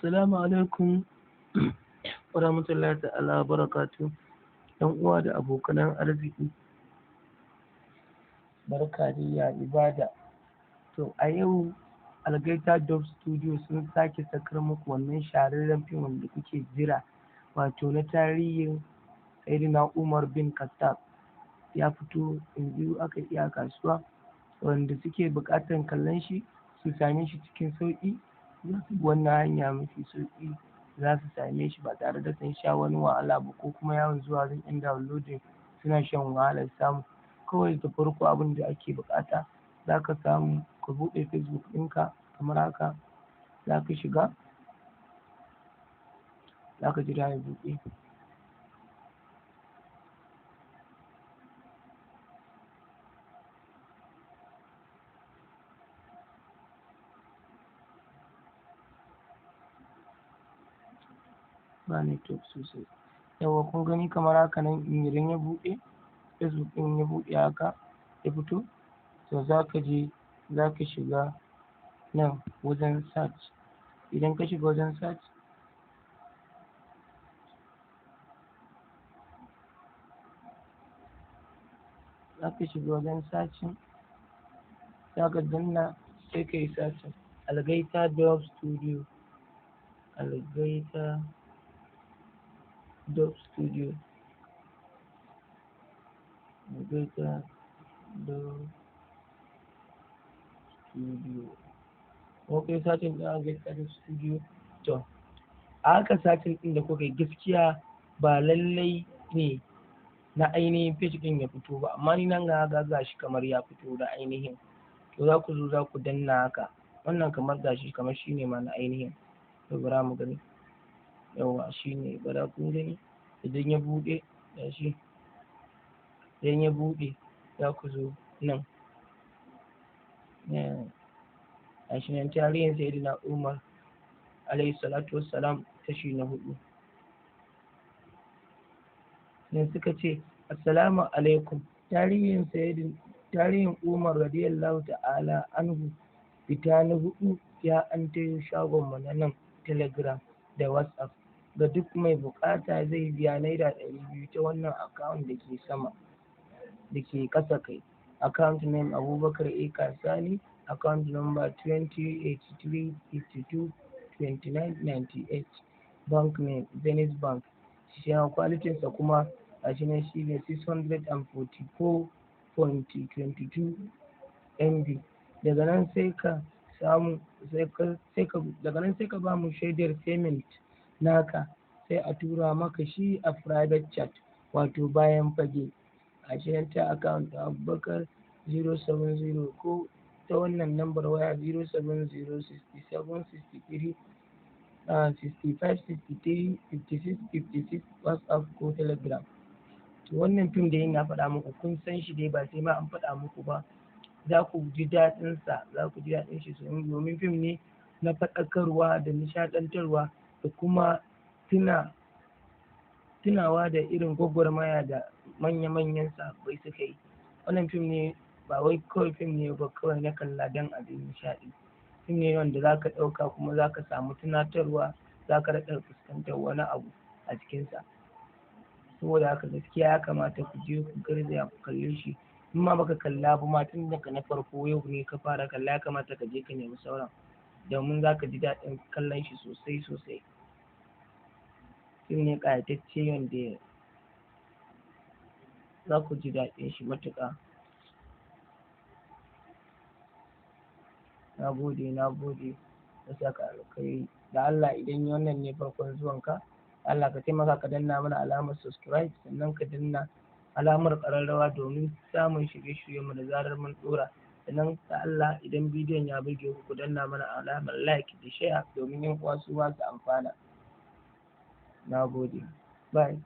Assalamu alaikum wa rahmatullahi ta'ala wa barakatu. ‘Yan uwa da abokanan arziki, barka da ya ibada. To a yau Algaita Dub Studio sun sake sakar muku wannan shahararren fim wanda kuke jira, wato na tarihin Sayyidina Umar bin Khattab. Ya fito in biyu aka iya kasuwa, wanda suke buƙatar kallon shi su same shi cikin sauƙi, wannan hanya mafi sauƙi za su same shi ba tare da sun sha wani wahala ba ko kuma yawon zuwa wajen yan downloading suna shan wahalar samu. Kawai da farko abin da ake buƙata, za ka samu ka buɗe Facebook ɗinka kamar haka, za ka shiga, za ka jira ya buɗe. Ba network sosai. Yawa kun gani kamar haka nan idan ya buɗe, Facebook ɗin ya buɗe haka ya fito, to za ka je za ka shiga nan wajen search. Idan ka shiga wajen search, za ka shiga wajen searching, za ka danna sai ka yi searching Algaita Dub Studio, Algaita Dub Studio, Algaita Dub Studio. Ok, searching ɗin Algaita Dub Studio. To, a haka searching ɗin da kuka yi gaskiya ba lallai ne na ainihin page ɗin ya fito ba, amma ni nan ga shi kamar ya fito da ainihin. To za ku zo za ku danna haka, wannan kamar gashi kamar shi ne ma na ainihin. To bara mu gani, yawa shi ne, bara kun gani idan ya buɗe gashi, idan ya buɗe za ku zo nan, gashi nan tarihin Sayyidina Umar alayhi salatu wassalam kashi na 4. Sai suka ce assalamu alaikum, tarihin Umar radiyallahu ta'ala anhu fita na 4 ya an tayo shagon mu na nan Telegram da WhatsApp. Ga duk mai bukata zai biya naira 200 ta wannan account da ke sama, da ke ƙasa kai. Account name Abubakar A Kasani, account number 2082522998, bank name Zenith Bank. Shi kwalitinsa kuma a shi ne 644.22 MB. Daga nan sai ka samu daga nan sai ka ba mu shaidar payment naka, sai a tura maka shi a private chat, wato bayan fage. A shi ta account Abubakar 070 ko ta wannan lambar waya 0706763 6563 56 WhatsApp ko Telegram. To wannan fim da yana faɗa muku kun san shi dai, ba sai ma an faɗa muku ba, za ku ji daɗinsa, za ku ji daɗin shi sosai, domin fim ne na faɗakarwa da nishaɗantarwa da kuma tunawa da irin gwagwarmaya da manya-manyan sahabbai suka yi. Wannan fim ne ba wai kawai fim ne ba kawai na kalla don abin nishaɗi, fim ne wanda za ka ɗauka kuma za ka samu tunatarwa, za ka daɗa fuskantar wani abu a cikinsa. Saboda haka gaskiya ya kamata ku je ku garzaya ku kalle shi, in ma baka kalla ba ma tun daga na farko yau ne ka fara kalla, ya kamata ka je ka nemi sauran, domin za ka ji daɗin kallon shi sosai sosai. Fim ne ƙayatacce wanda za ku ji daɗin shi matuƙa. Na gode da saka alkai. Da Allah idan wannan ne farkon zuwanka, Allah ka taimaka ka danna mana alamar subscribe, sannan ka danna alamar ƙararrawa domin samun shirye-shiryenmu da zarar mun ɗora. Sannan da Allah idan bidiyon ya burge ku danna mana alamar like da share domin yan uwa su ma su amfana. Na gode. Bye.